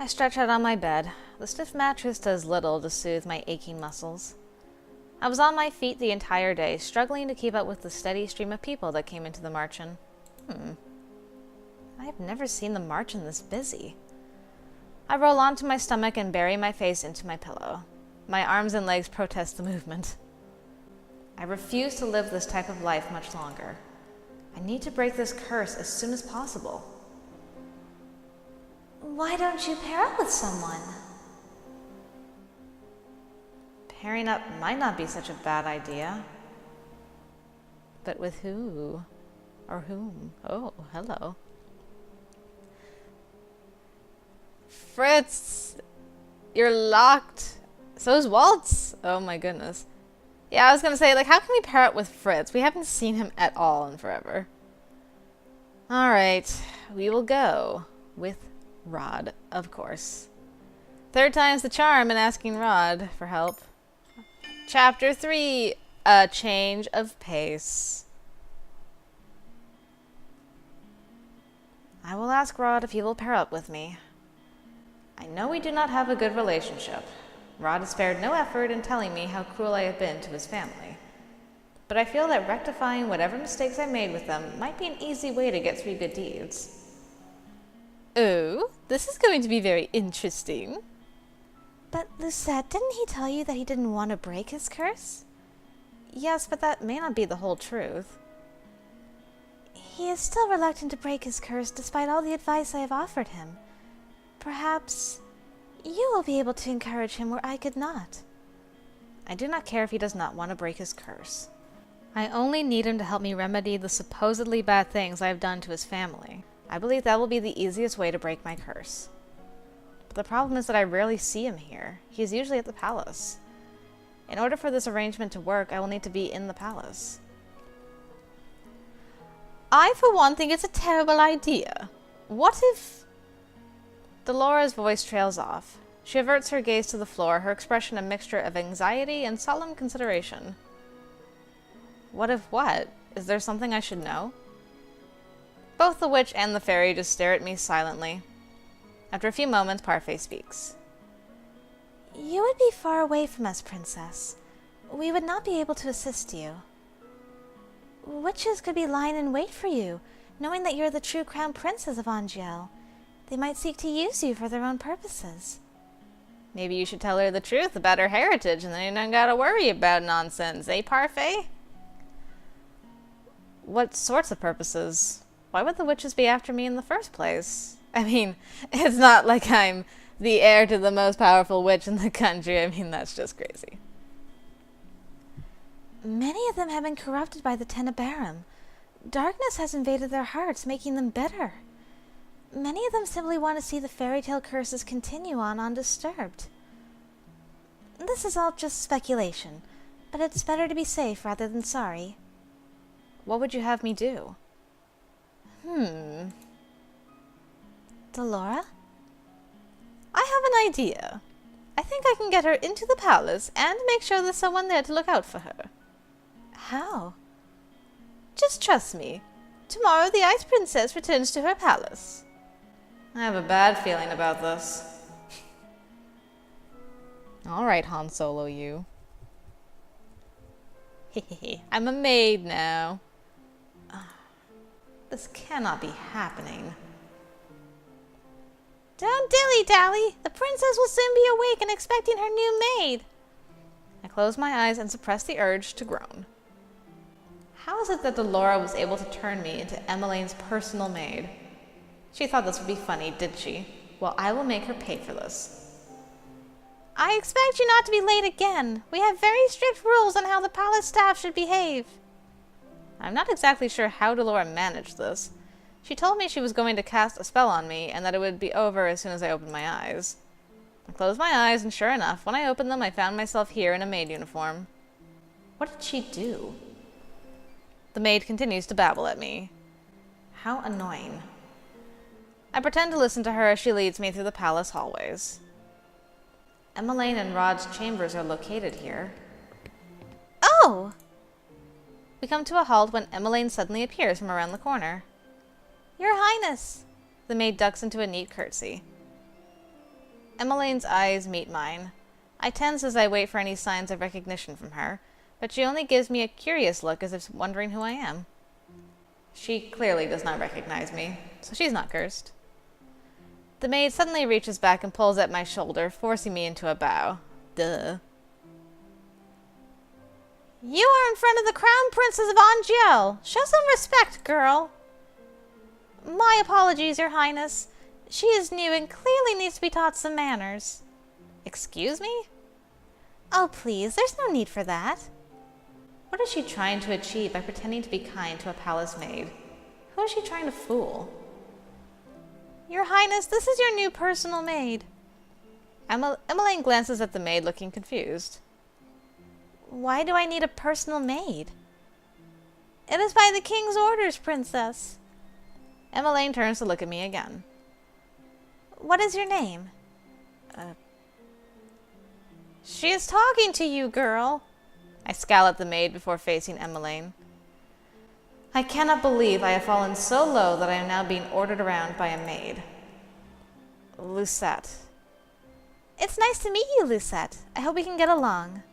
I stretch out on my bed. The stiff mattress does little to soothe my aching muscles. I was on my feet the entire day, struggling to keep up with the steady stream of people that came into the Marchen. I have never seen the Marchen this busy. I roll onto my stomach and bury my face into my pillow. My arms and legs protest the movement. I refuse to live this type of life much longer. I need to break this curse as soon as possible. Why don't you pair up with someone? Pairing up might not be such a bad idea. But with who? Or whom? Oh, hello. Fritz! You're locked. So's Waltz. Oh my goodness. Yeah, I was gonna say, like, how can we pair up with Fritz? We haven't seen him at all in forever. Alright, we will go with Rod, of course. Third time's the charm in asking Rod for help. Chapter 3, A Change of Pace. I will ask Rod if he will pair up with me. I know we do not have a good relationship. Rod has spared no effort in telling me how cruel I have been to his family. But I feel that rectifying whatever mistakes I made with them might be an easy way to get 3 good deeds. Oh, this is going to be very interesting. But Lucette, didn't he tell you that he didn't want to break his curse? Yes, but that may not be the whole truth. He is still reluctant to break his curse despite all the advice I have offered him. Perhaps you will be able to encourage him where I could not. I do not care if he does not want to break his curse. I only need him to help me remedy the supposedly bad things I have done to his family. I believe that will be the easiest way to break my curse. But the problem is that I rarely see him here. He is usually at the palace. In order for this arrangement to work, I will need to be in the palace. I, for one, think it's a terrible idea. What if... Dolores' voice trails off. She averts her gaze to the floor, her expression a mixture of anxiety and solemn consideration. What if what? Is there something I should know? Both the witch and the fairy just stare at me silently. After a few moments, Parfait speaks. You would be far away from us, Princess. We would not be able to assist you. Witches could be lying in wait for you, knowing that you're the true crown princess of Angielle. They might seek to use you for their own purposes. Maybe you should tell her the truth about her heritage, and then you don't gotta worry about nonsense, eh, Parfait? What sorts of purposes? Why would the witches be after me in the first place? I mean, it's not like I'm the heir to the most powerful witch in the country. I mean, that's just crazy. Many of them have been corrupted by the Tenebrarum. Darkness has invaded their hearts, making them bitter. Many of them simply want to see the fairytale curses continue on undisturbed. This is all just speculation, but it's better to be safe rather than sorry. What would you have me do? Delora? I have an idea. I think I can get her into the palace and make sure there's someone there to look out for her. How? Just trust me. Tomorrow the Ice Princess returns to her palace. I have a bad feeling about this. All right, Han Solo, you. Hehehe, I'm a maid now. This cannot be happening. Don't dilly-dally. The princess will soon be awake and expecting her new maid. I close my eyes and suppress the urge to groan. How is it that Delora was able to turn me into Emmeline's personal maid? She thought this would be funny, did she? Well, I will make her pay for this. I expect you not to be late again. We have very strict rules on how the palace staff should behave. I'm not exactly sure how Delora managed this. She told me she was going to cast a spell on me and that it would be over as soon as I opened my eyes. I closed my eyes and sure enough, when I opened them, I found myself here in a maid uniform. What did she do? The maid continues to babble at me. How annoying. I pretend to listen to her as she leads me through the palace hallways. Emmeline and Rod's chambers are located here. Oh! We come to a halt when Emmeline suddenly appears from around the corner. Your Highness! The maid ducks into a neat curtsy. Emmeline's eyes meet mine. I tense as I wait for any signs of recognition from her, but she only gives me a curious look as if wondering who I am. She clearly does not recognize me, so she's not cursed. The maid suddenly reaches back and pulls at my shoulder, forcing me into a bow. Duh. You are in front of the Crown Princess of Angielle. Show some respect, girl. My apologies, Your Highness. She is new and clearly needs to be taught some manners. Excuse me? Oh, please, there's no need for that. What is she trying to achieve by pretending to be kind to a palace maid? Who is she trying to fool? Your Highness, this is your new personal maid. Emmeline glances at the maid, looking confused. Why do I need a personal maid? It is by the king's orders, Princess. Emmeline turns to look at me again. What is your name? She is talking to you, girl. I scowl at the maid before facing Emmeline. I cannot believe I have fallen so low that I am now being ordered around by a maid. Lucette. It's nice to meet you, Lucette. I hope we can get along.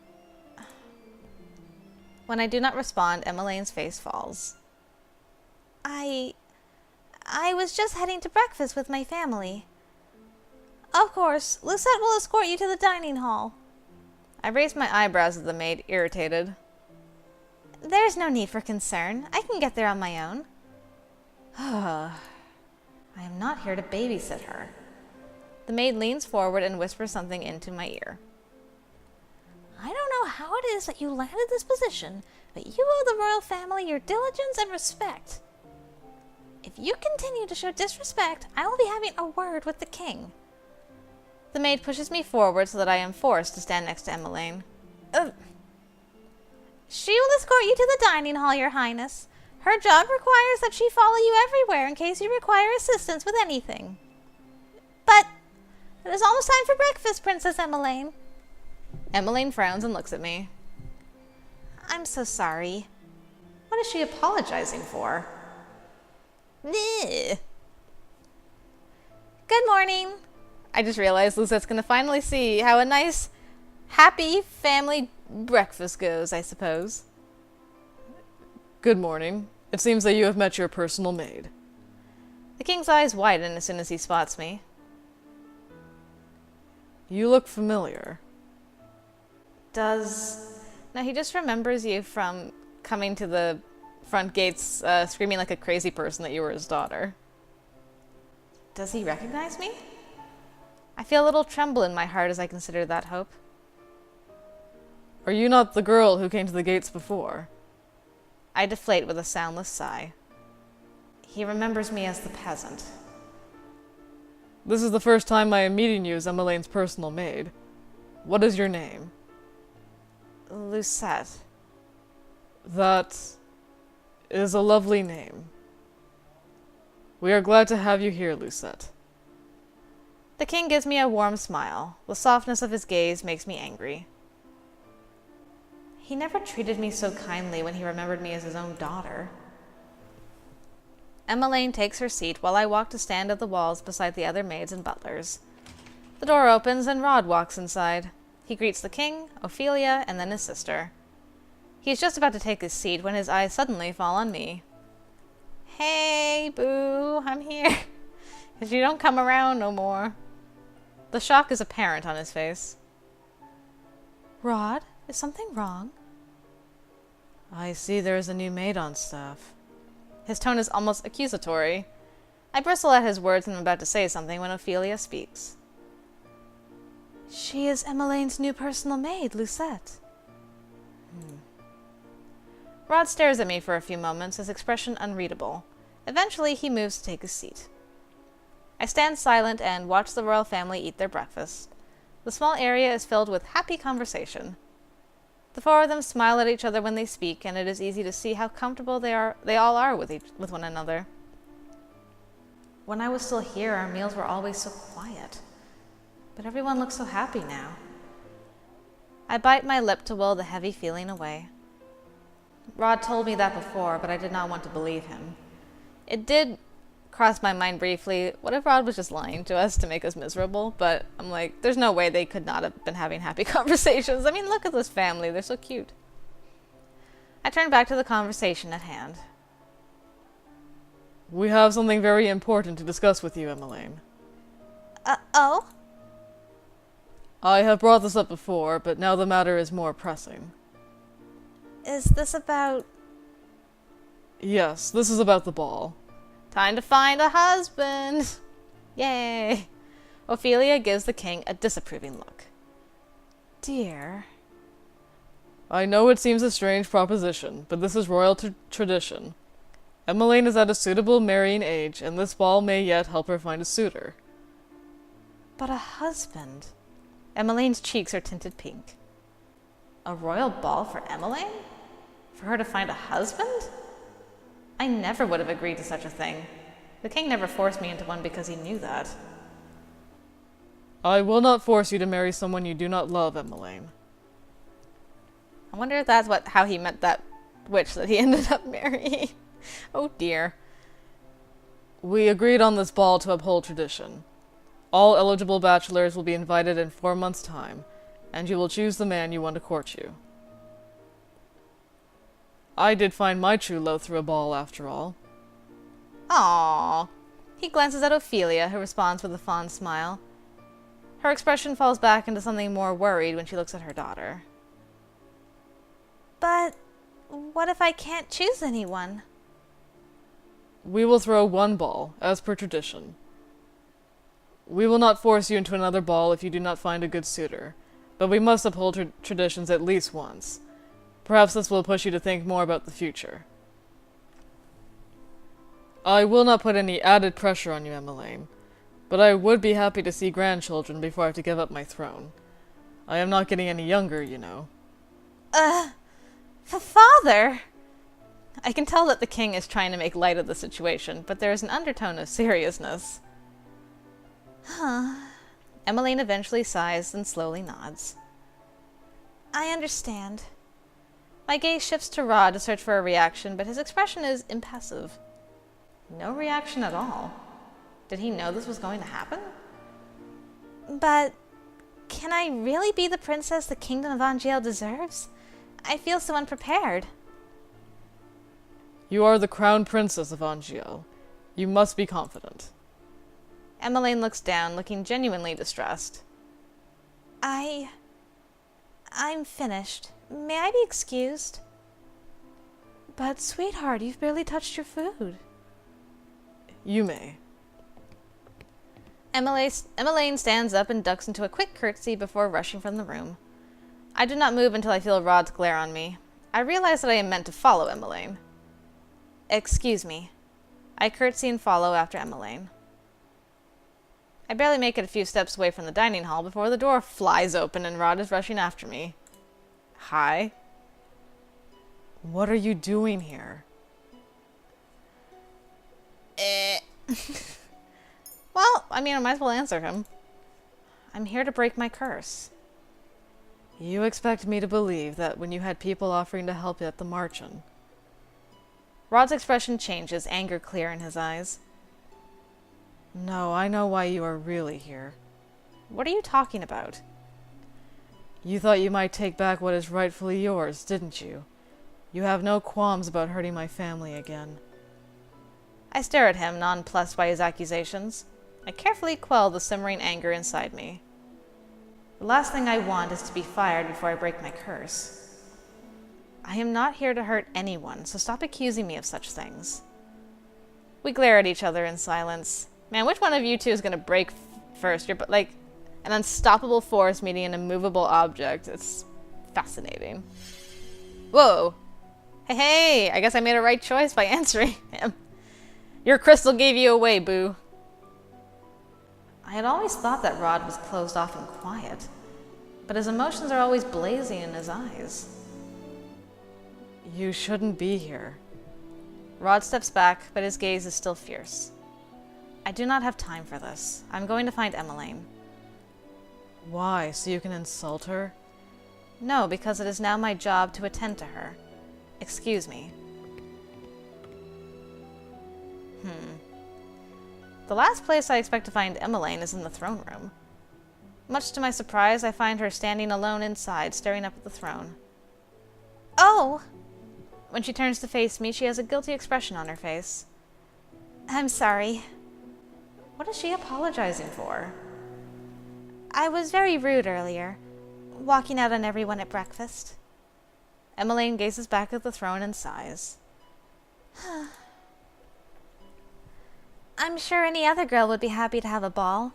When I do not respond, Emmeline's face falls. I was just heading to breakfast with my family. Of course, Lucette will escort you to the dining hall. I raise my eyebrows at the maid, irritated. There's no need for concern. I can get there on my own. I am not here to babysit her. The maid leans forward and whispers something into my ear. I don't know how it is that you landed this position, but you owe the royal family your diligence and respect. If you continue to show disrespect, I will be having a word with the king. The maid pushes me forward so that I am forced to stand next to Emmeline. She will escort you to the dining hall, Your Highness. Her job requires that she follow you everywhere in case you require assistance with anything. But it is almost time for breakfast, Princess Emmeline. Emmeline frowns and looks at me. I'm so sorry. What is she apologizing for? Good morning. I just realized Lucette's gonna finally see how a nice, happy family breakfast goes, I suppose. Good morning. It seems that you have met your personal maid. The king's eyes widen as soon as he spots me. You look familiar. No, he just remembers you from coming to the front gates screaming like a crazy person that you were his daughter. Does he recognize me? I feel a little tremble in my heart as I consider that hope. Are you not the girl who came to the gates before? I deflate with a soundless sigh. He remembers me as the peasant. This is the first time I am meeting you as Emmeline's personal maid. What is your name? Lucette. That is a lovely name. We are glad to have you here, Lucette. The king gives me a warm smile. The softness of his gaze makes me angry. He never treated me so kindly when he remembered me as his own daughter. Emmeline takes her seat while I walk to stand at the walls beside the other maids and butlers. The door opens and Rod walks inside. He greets the king, Ophelia, and then his sister. He is just about to take his seat when his eyes suddenly fall on me. Hey, boo, I'm here. 'Cause you don't come around no more. The shock is apparent on his face. Rod, is something wrong? I see there is a new maid on staff. His tone is almost accusatory. I bristle at his words and am about to say something when Ophelia speaks. She is Emmeline's new personal maid, Lucette. Rod stares at me for a few moments, his expression unreadable. Eventually, he moves to take his seat. I stand silent and watch the royal family eat their breakfast. The small area is filled with happy conversation. The four of them smile at each other when they speak, and it is easy to see how comfortable they all are with one another. When I was still here, our meals were always so quiet. But everyone looks so happy now. I bite my lip to will the heavy feeling away. Rod told me that before, but I did not want to believe him. It did crossed my mind briefly, what if Rod was just lying to us to make us miserable? But I'm like, there's no way they could not have been having happy conversations. I mean, look at this family. They're so cute. I turned back to the conversation at hand. We have something very important to discuss with you, Emmeline. Oh? I have brought this up before, but now the matter is more pressing. Is this about... Yes, this is about the ball. Time to find a husband! Yay! Ophelia gives the king a disapproving look. Dear... I know it seems a strange proposition, but this is royal tradition. Emmeline is at a suitable marrying age, and this ball may yet help her find a suitor. But a husband... Emmeline's cheeks are tinted pink. A royal ball for Emmeline? For her to find a husband? I never would have agreed to such a thing. The king never forced me into one because he knew that. I will not force you to marry someone you do not love, Emmeline. I wonder if that's how he met that witch that he ended up marrying. Oh dear. We agreed on this ball to uphold tradition. All eligible bachelors will be invited in 4 months' time, and you will choose the man you want to court you. I did find my true love through a ball, after all. Aww. He glances at Ophelia, who responds with a fond smile. Her expression falls back into something more worried when she looks at her daughter. But what if I can't choose anyone? We will throw one ball, as per tradition. We will not force you into another ball if you do not find a good suitor, but we must uphold traditions at least once. Perhaps this will push you to think more about the future. I will not put any added pressure on you, Emmeline, but I would be happy to see grandchildren before I have to give up my throne. I am not getting any younger, you know. Father! I can tell that the king is trying to make light of the situation, but there is an undertone of seriousness. Emmeline eventually sighs and slowly nods. I understand. My gaze shifts to Rod to search for a reaction, but his expression is impassive. No reaction at all. Did he know this was going to happen? But can I really be the princess the kingdom of Angielle deserves? I feel so unprepared. You are the crown princess of Angielle. You must be confident. Emmeline looks down, looking genuinely distressed. I'm finished. May I be excused? But, sweetheart, you've barely touched your food. You may. Emmeline stands up and ducks into a quick curtsy before rushing from the room. I do not move until I feel Rod's glare on me. I realize that I am meant to follow Emmeline. Excuse me. I curtsy and follow after Emmeline. I barely make it a few steps away from the dining hall before the door flies open and Rod is rushing after me. Hi. What are you doing here? Well, I mean, I might as well answer him. I'm here to break my curse. You expect me to believe that when you had people offering to help you at the march-in. Rod's expression changes, anger clear in his eyes. No, I know why you are really here. What are you talking about? You thought you might take back what is rightfully yours, didn't you? You have no qualms about hurting my family again. I stare at him, nonplussed by his accusations. I carefully quell the simmering anger inside me. The last thing I want is to be fired before I break my curse. I am not here to hurt anyone, so stop accusing me of such things. We glare at each other in silence. Man, which one of you two is going to break first? You're like an unstoppable force meeting an immovable object. It's fascinating. Whoa. Hey, I guess I made a right choice by answering him. Your crystal gave you away, boo. I had always thought that Rod was closed off and quiet, but his emotions are always blazing in his eyes. You shouldn't be here. Rod steps back, but his gaze is still fierce. I do not have time for this. I'm going to find Emmeline. Why, so you can insult her? No, because it is now my job to attend to her. Excuse me. The last place I expect to find Emmeline is in the throne room. Much to my surprise, I find her standing alone inside, staring up at the throne. Oh! When she turns to face me, she has a guilty expression on her face. I'm sorry. What is she apologizing for? I was very rude earlier, walking out on everyone at breakfast. Emmeline gazes back at the throne and sighs. I'm sure any other girl would be happy to have a ball.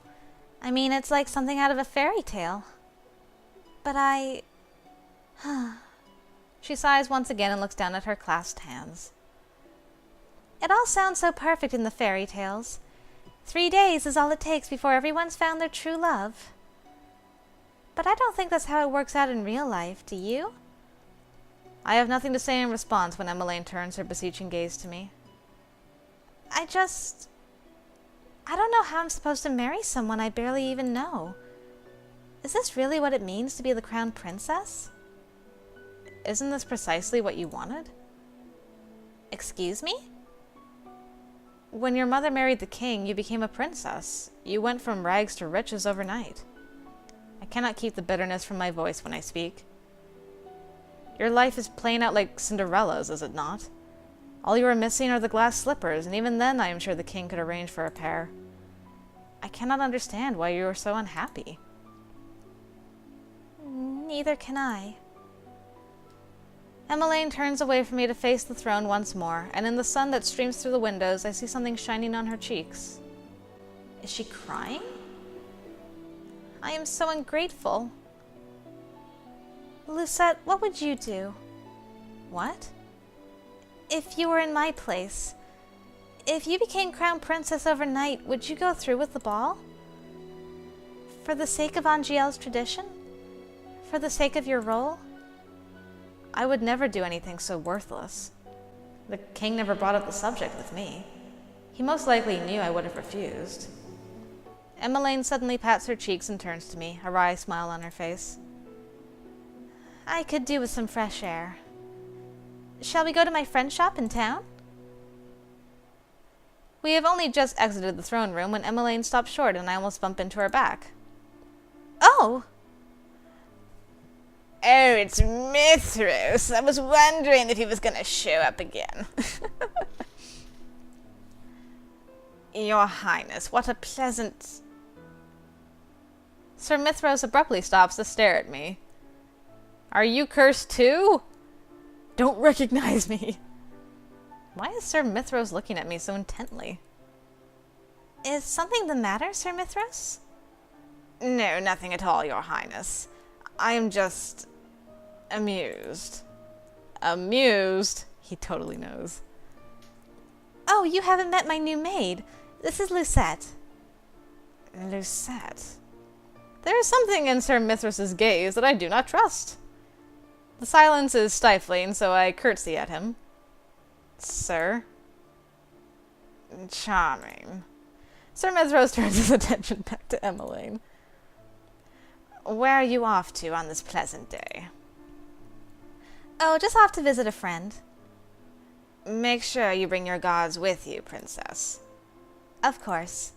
I mean, it's like something out of a fairy tale. But She sighs once again and looks down at her clasped hands. It all sounds so perfect in the fairy tales. 3 days is all it takes before everyone's found their true love. But I don't think that's how it works out in real life, do you? I have nothing to say in response when Emmeline turns her beseeching gaze to me. I don't know how I'm supposed to marry someone I barely even know. Is this really what it means to be the crown princess? Isn't this precisely what you wanted? Excuse me? When your mother married the king, you became a princess. You went from rags to riches overnight. I cannot keep the bitterness from my voice when I speak. Your life is playing out like Cinderella's, is it not? All you are missing are the glass slippers, and even then I am sure the king could arrange for a pair. I cannot understand why you are so unhappy. Neither can I. Emmeline turns away from me to face the throne once more, and in the sun that streams through the windows, I see something shining on her cheeks. Is she crying? I am so ungrateful. Lucette, what would you do? What? If you were in my place, if you became crown princess overnight, would you go through with the ball? For the sake of Angielle's tradition? For the sake of your role? I would never do anything so worthless. The king never brought up the subject with me. He most likely knew I would have refused. Emmeline suddenly pats her cheeks and turns to me, a wry smile on her face. I could do with some fresh air. Shall we go to my friend's shop in town? We have only just exited the throne room when Emmeline stops short and I almost bump into her back. Oh! Oh, it's Mithras. I was wondering if he was going to show up again. Your Highness, what a pleasant... Sir Mithras abruptly stops to stare at me. Are you cursed too? Don't recognize me. Why is Sir Mithras looking at me so intently? Is something the matter, Sir Mithras? No, nothing at all, Your Highness. I am just... amused. Amused? He totally knows. Oh, you haven't met my new maid. This is Lucette. Lucette? There is something in Sir Mithras's gaze that I do not trust. The silence is stifling, so I curtsy at him. Sir? Charming. Sir Mithras turns his attention back to Emmeline. Where are you off to on this pleasant day? Oh, just off to visit a friend. Make sure you bring your guards with you, Princess. Of course.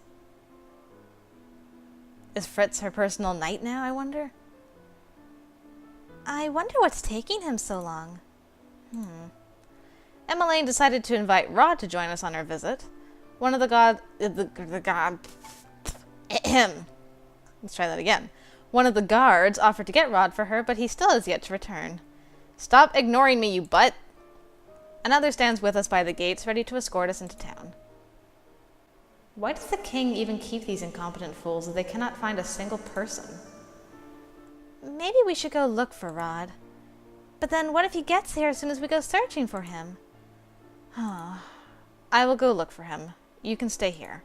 Is Fritz her personal knight now, I wonder? I wonder what's taking him so long. Emmeline decided to invite Rod to join us on her visit. One of the Let's try that again. One of the guards offered to get Rod for her, but he still has yet to return. Stop ignoring me, you butt! Another stands with us by the gates, ready to escort us into town. Why does the king even keep these incompetent fools if they cannot find a single person? Maybe we should go look for Rod. But then what if he gets here as soon as we go searching for him? I will go look for him. You can stay here.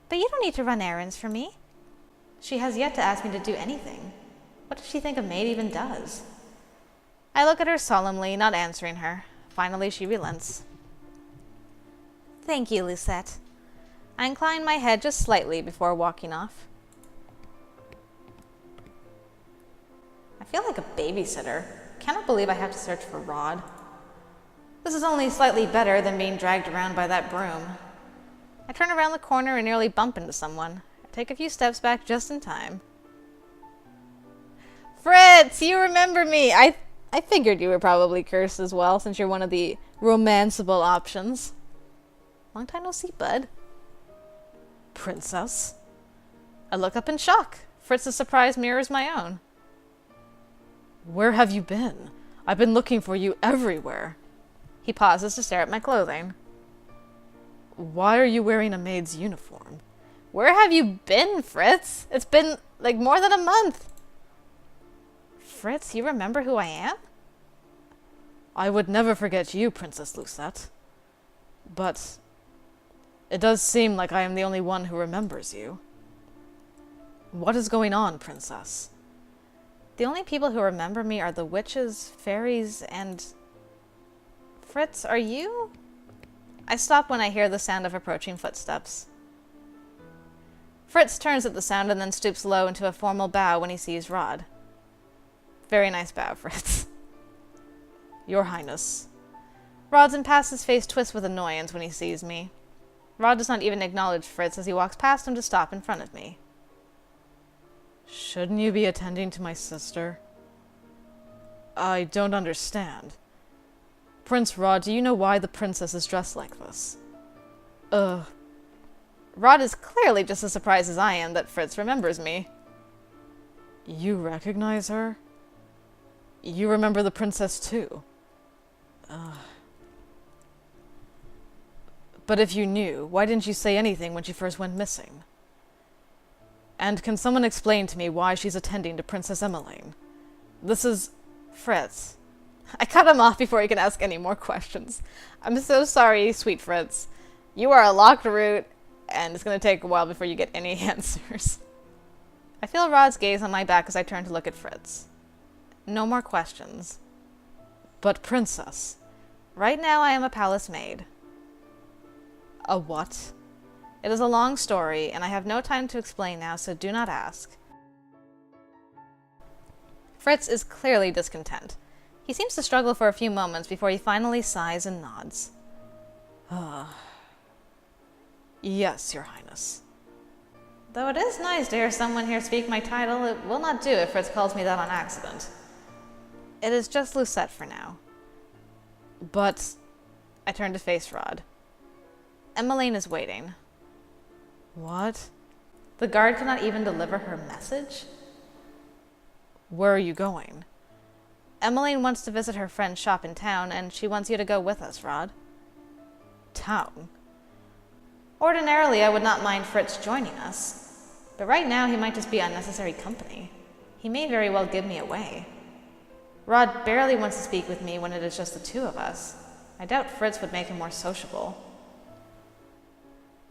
But you don't need to run errands for me. She has yet to ask me to do anything. What does she think a maid even does? I look at her solemnly, not answering her. Finally, she relents. Thank you, Lucette. I incline my head just slightly before walking off. I feel like a babysitter. Cannot believe I have to search for Rod. This is only slightly better than being dragged around by that broom. I turn around the corner and nearly bump into someone. I take a few steps back just in time. Fritz, you remember me! I figured you were probably cursed as well, since you're one of the romanceable options. Long time no see, bud. Princess? I look up in shock. Fritz's surprise mirrors my own. Where have you been? I've been looking for you everywhere. He pauses to stare at my clothing. Why are you wearing a maid's uniform? Where have you been, Fritz? It's been, like, more than a month. Fritz, you remember who I am? I would never forget you, Princess Lucette. But it does seem like I am the only one who remembers you. What is going on, Princess? The only people who remember me are the witches, fairies, and... Fritz, are you? I stop when I hear the sound of approaching footsteps. Fritz turns at the sound and then stoops low into a formal bow when he sees Rod. Very nice bow, Fritz. Your Highness. Rod's impassive face twists with annoyance when he sees me. Rod does not even acknowledge Fritz as he walks past him to stop in front of me. Shouldn't you be attending to my sister? I don't understand. Prince Rod, do you know why the princess is dressed like this? Rod is clearly just as surprised as I am that Fritz remembers me. You recognize her? You remember the princess too? But if you knew, why didn't you say anything when she first went missing? And can someone explain to me why she's attending to Princess Emmeline? This is... Fritz. I cut him off before he can ask any more questions. I'm so sorry, sweet Fritz. You are a locked route, and it's going to take a while before you get any answers. I feel Rod's gaze on my back as I turn to look at Fritz. No more questions. But Princess. Right now I am a palace maid. A what? It is a long story, and I have no time to explain now, so do not ask. Fritz is clearly discontent. He seems to struggle for a few moments before he finally sighs and nods. Yes, Your Highness. Though it is nice to hear someone here speak my title, it will not do if Fritz calls me that on accident. It is just Lucette for now. But... I turn to face Rod. Emmeline is waiting. What? The guard cannot even deliver her message? Where are you going? Emmeline wants to visit her friend's shop in town, and she wants you to go with us, Rod. Town? Ordinarily, I would not mind Fritz joining us, but right now he might just be unnecessary company. He may very well give me away. Rod barely wants to speak with me when it is just the two of us. I doubt Fritz would make him more sociable.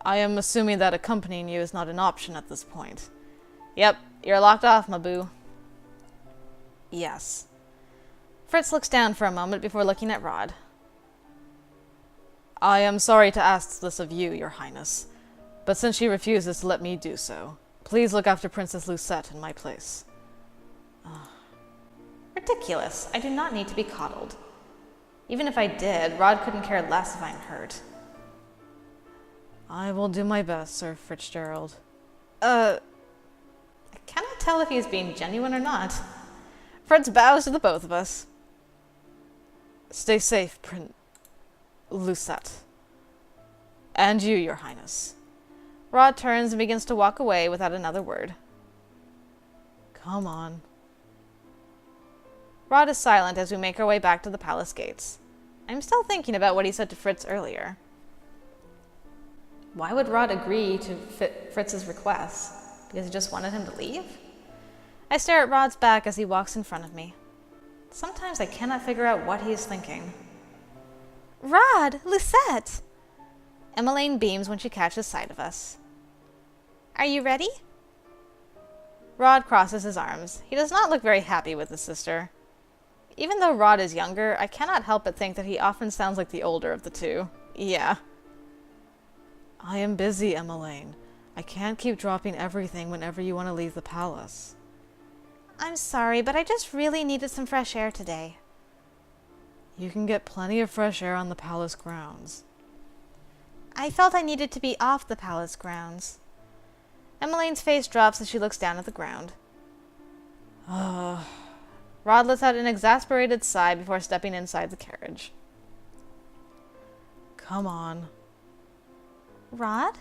I am assuming that accompanying you is not an option at this point. Yep, you're locked off, my boo. Yes. Fritz looks down for a moment before looking at Rod. I am sorry to ask this of you, Your Highness, but since she refuses to let me do so, please look after Princess Lucette in my place. Ridiculous. I do not need to be coddled. Even if I did, Rod couldn't care less if I'm hurt. I will do my best, Sir Fitzgerald. I cannot tell if he is being genuine or not. Fritz bows to the both of us. Stay safe, Lucette. And you, Your Highness. Rod turns and begins to walk away without another word. Come on. Rod is silent as we make our way back to the palace gates. I'm still thinking about what he said to Fritz earlier. Why would Rod agree to Fritz's request? Because he just wanted him to leave? I stare at Rod's back as he walks in front of me. Sometimes I cannot figure out what he is thinking. Rod! Lucette! Emmeline beams when she catches sight of us. Are you ready? Rod crosses his arms. He does not look very happy with his sister. Even though Rod is younger, I cannot help but think that he often sounds like the older of the two. Yeah. I am busy, Emmeline. I can't keep dropping everything whenever you want to leave the palace. I'm sorry, but I just really needed some fresh air today. You can get plenty of fresh air on the palace grounds. I felt I needed to be off the palace grounds. Emmeline's face drops as she looks down at the ground. Rod lets out an exasperated sigh before stepping inside the carriage. Come on. Rod?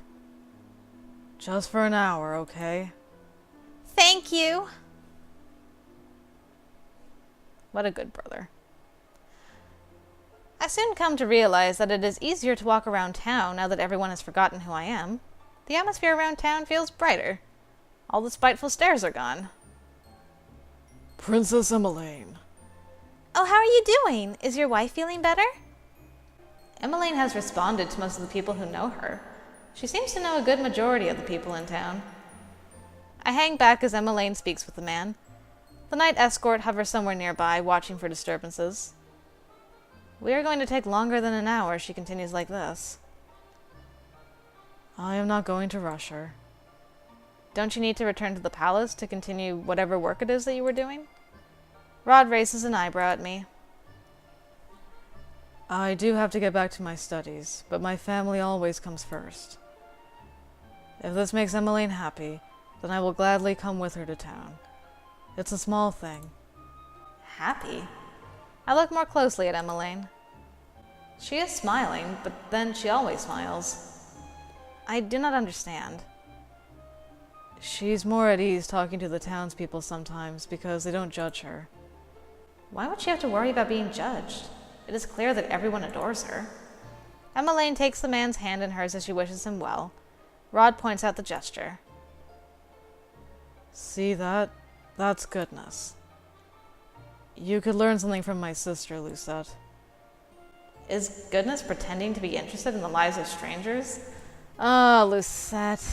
Just for an hour, okay? Thank you. What a good brother. I soon come to realize that it is easier to walk around town now that everyone has forgotten who I am. The atmosphere around town feels brighter. All the spiteful stares are gone. Princess Emmeline. Oh, how are you doing? Is your wife feeling better? Emmeline has responded to most of the people who know her. She seems to know a good majority of the people in town. I hang back as Emmeline speaks with the man. The night escort hovers somewhere nearby, watching for disturbances. We are going to take longer than an hour if she continues like this. I am not going to rush her. Don't you need to return to the palace to continue whatever work it is that you were doing? Rod raises an eyebrow at me. I do have to get back to my studies, but my family always comes first. If this makes Emmeline happy, then I will gladly come with her to town. It's a small thing. Happy? I look more closely at Emmeline. She is smiling, but then she always smiles. I do not understand. She's more at ease talking to the townspeople sometimes because they don't judge her. Why would she have to worry about being judged? It is clear that everyone adores her. Emmeline takes the man's hand in hers as she wishes him well. Rod points out the gesture. See that? That's goodness. You could learn something from my sister, Lucette. Is goodness pretending to be interested in the lives of strangers? Oh, Lucette.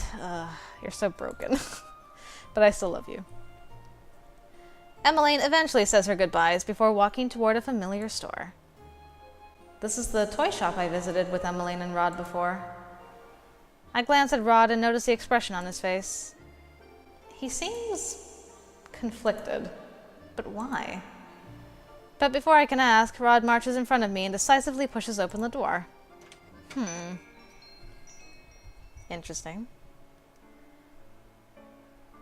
You're so broken. But I still love you. Emmeline eventually says her goodbyes before walking toward a familiar store. This is the toy shop I visited with Emmeline and Rod before. I glance at Rod and notice the expression on his face. He seems conflicted. But why? But before I can ask, Rod marches in front of me and decisively pushes open the door. Interesting.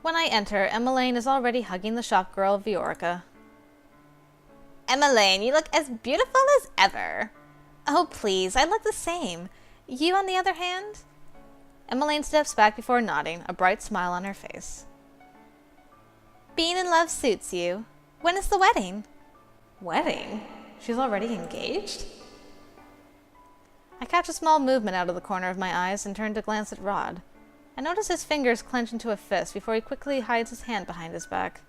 When I enter, Emmeline is already hugging the shop girl, Viorica. Emmeline, you look as beautiful as ever. Oh, please, I look the same. You, on the other hand? Emmeline steps back before nodding, a bright smile on her face. Being in love suits you. When is the wedding? Wedding? She's already engaged? I catch a small movement out of the corner of my eyes and turn to glance at Rod. I notice his fingers clench into a fist before he quickly hides his hand behind his back.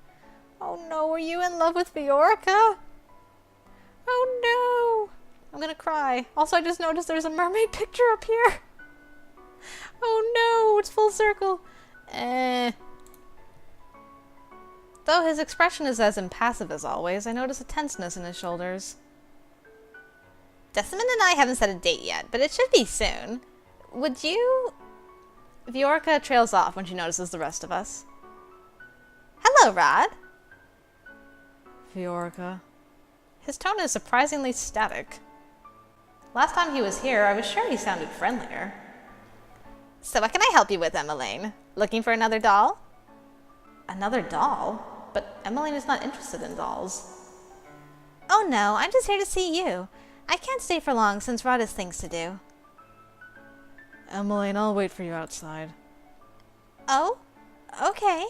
Oh no, are you in love with Viorica? Oh no! I'm gonna cry. Also, I just noticed there's a mermaid picture up here. Oh no, it's full circle. Though his expression is as impassive as always, I notice a tenseness in his shoulders. Jessamine and I haven't set a date yet, but it should be soon. Would you... Viorica trails off when she notices the rest of us. Hello, Rod. Viorica. His tone is surprisingly static. Last time he was here, I was sure he sounded friendlier. So what can I help you with, Emmeline? Looking for another doll? Another doll? But Emmeline is not interested in dolls. Oh no, I'm just here to see you. I can't stay for long since Rod has things to do. Emmeline, I'll wait for you outside. Oh? Okay.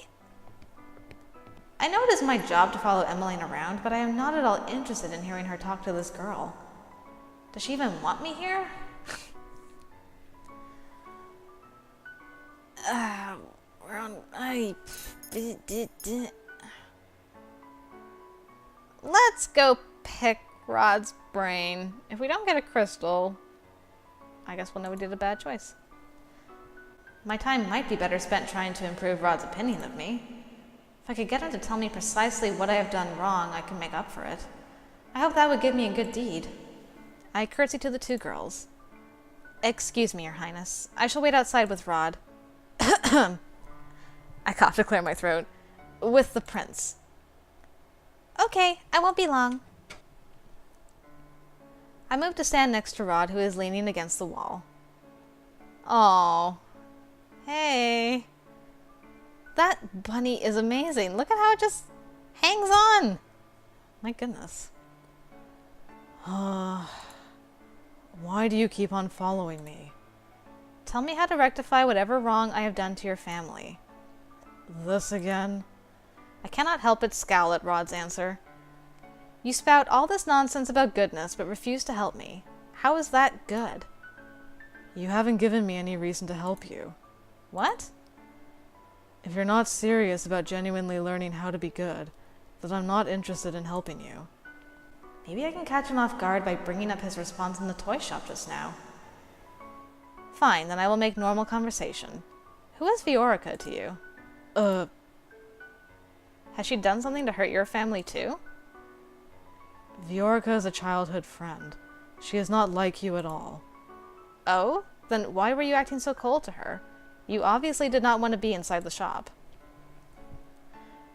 I know it is my job to follow Emmeline around, but I am not at all interested in hearing her talk to this girl. Does she even want me here? We're on... Let's go pick Rod's brain. If we don't get a crystal, I guess we'll know we did a bad choice. My time might be better spent trying to improve Rod's opinion of me. If I could get him to tell me precisely what I have done wrong, I can make up for it. I hope that would give me a good deed. I curtsy to the two girls. Excuse me, Your Highness. I shall wait outside with Rod. I cough to clear my throat. With the prince. Okay, I won't be long. I move to stand next to Rod, who is leaning against the wall. Oh, hey. That bunny is amazing. Look at how it just hangs on. My goodness. Why do you keep on following me? Tell me how to rectify whatever wrong I have done to your family. This again? I cannot help but scowl at Rod's answer. You spout all this nonsense about goodness, but refuse to help me. How is that good? You haven't given me any reason to help you. What? If you're not serious about genuinely learning how to be good, then I'm not interested in helping you. Maybe I can catch him off guard by bringing up his response in the toy shop just now. Fine, then I will make normal conversation. Who is Viorica to you? Has she done something to hurt your family too? Viorica is a childhood friend. She is not like you at all. Oh? Then why were you acting so cold to her? You obviously did not want to be inside the shop.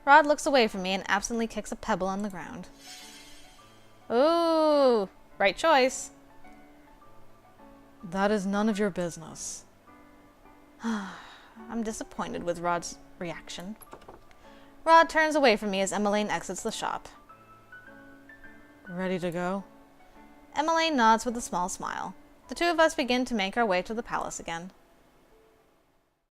Rod looks away from me and absently kicks a pebble on the ground. Ooh, right choice. That is none of your business. I'm disappointed with Rod's reaction. Rod turns away from me as Emmeline exits the shop. Ready to go? Emmeline nods with a small smile. The two of us begin to make our way to the palace again.